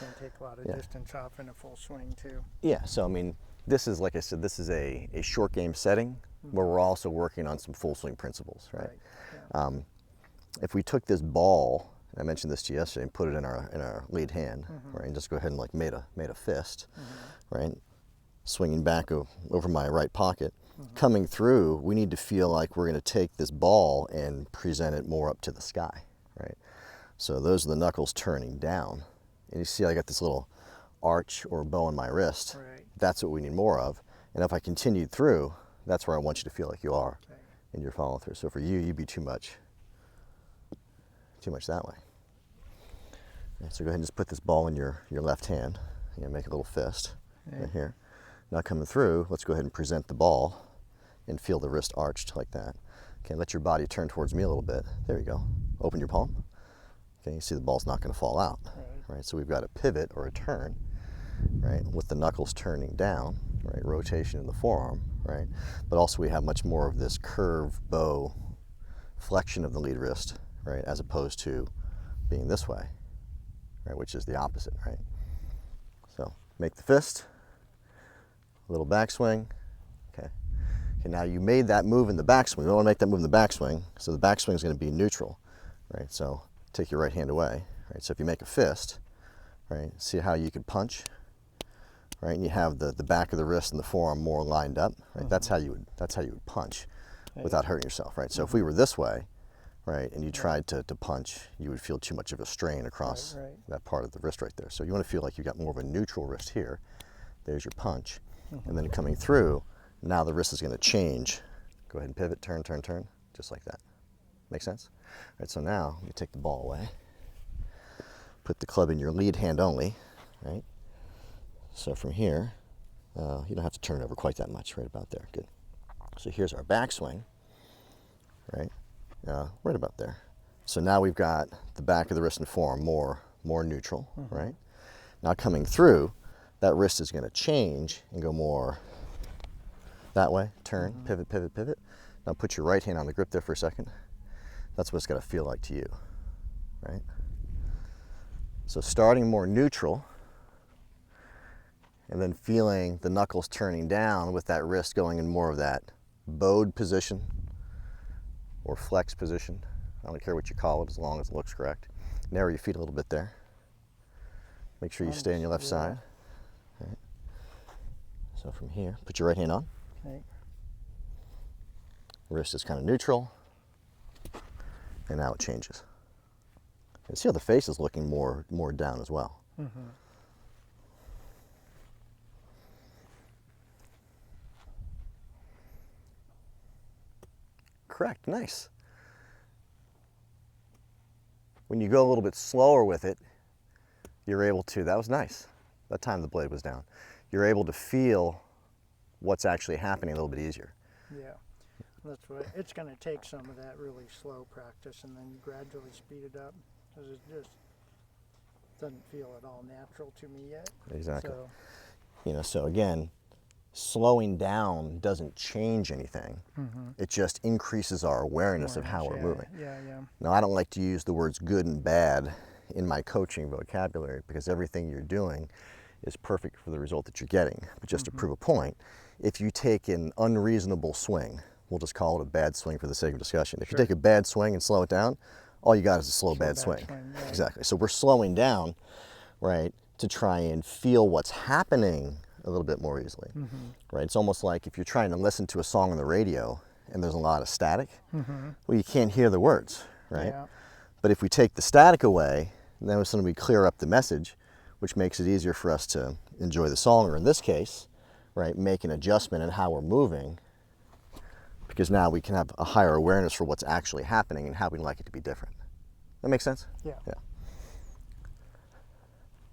can take a lot of Yeah. distance off in a full swing too. Yeah, so I mean, this is, like I said, this is a short game setting where we're also working on some full swing principles, right? Yeah. If we took this ball, and I mentioned this to you yesterday, and put it in our lead hand, right, and just go ahead and like made a fist, right, swinging back over my right pocket, coming through, we need to feel like we're going to take this ball and present it more up to the sky, right? So those are the knuckles turning down, and you see I got this little arch or bow on my wrist. Right. That's what we need more of. And if I continued through, that's where I want you to feel like you are Okay. in your follow through. So for you, you'd be too much that way. Okay, so go ahead and just put this ball in your left hand. Make a little fist right here. Now coming through, let's go ahead and present the ball and feel the wrist arched like that. Okay, let your body turn towards me a little bit. There you go. Open your palm. Okay, you see the ball's not going to fall out. Right, so we've got a pivot or a turn, right, with the knuckles turning down, right, rotation in the forearm, right, but also we have much more of this curve bow flexion of the lead wrist, right, as opposed to being this way, right, which is the opposite, right. So make the fist, a little backswing, okay. Okay, now you made that move in the backswing. You don't want to make that move in the backswing, so the backswing is going to be neutral, right. So take your right hand away, right. So if you make a fist, right, see how you could punch, right, and you have the back of the wrist and the forearm more lined up, right. That's how you would punch without hurting yourself, right. So if we were this way, right, and you tried to punch, you would feel too much of a strain across that part of the wrist right there. So you want to feel like you got more of a neutral wrist here. There's your punch, and then coming through, now the wrist is going to change. Go ahead and pivot, turn, turn, turn, just like that. Make sense? All right, so now you take the ball away. Put the club in your lead hand only, right? So from here, you don't have to turn it over quite that much, right about there, good. So here's our backswing, right? Right about there. So now we've got the back of the wrist and forearm more neutral, right? Now coming through, that wrist is gonna change and go more that way, turn, pivot, pivot, pivot. Now put your right hand on the grip there for a second. That's what it's gotta feel like to you, right? So starting more neutral, and then feeling the knuckles turning down with that wrist going in more of that bowed position or flex position. I don't care what you call it as long as it looks correct. Narrow your feet a little bit there. Make sure you stay on your left side. Right. So from here, put your right hand on. Okay. Wrist is kind of neutral, and now it changes. And see how the face is looking more down as well. Correct, nice. When you go a little bit slower with it, you're able to, that was nice. That time the blade was down. You're able to feel what's actually happening a little bit easier. Yeah. That's what it's going to take, some of that really slow practice, and then you gradually speed it up, because it just doesn't feel at all natural to me yet. Exactly. So, So again, slowing down doesn't change anything. It just increases our awareness of how we're moving. Yeah. Now, I don't like to use the words good and bad in my coaching vocabulary, because everything you're doing is perfect for the result that you're getting. But just to prove a point, if you take an unreasonable swing, we'll just call it a bad swing for the sake of discussion. If you take a bad swing and slow it down, all you got is a slow bad swing. Right. Exactly. So we're slowing down, right, to try and feel what's happening a little bit more easily, right? It's almost like if you're trying to listen to a song on the radio and there's a lot of static, well, you can't hear the words, right? Yeah. But if we take the static away, then we suddenly clear up the message, which makes it easier for us to enjoy the song, or in this case, right, make an adjustment in how we're moving, because now we can have a higher awareness for what's actually happening and how we'd like it to be different. That makes sense? Yeah. Yeah.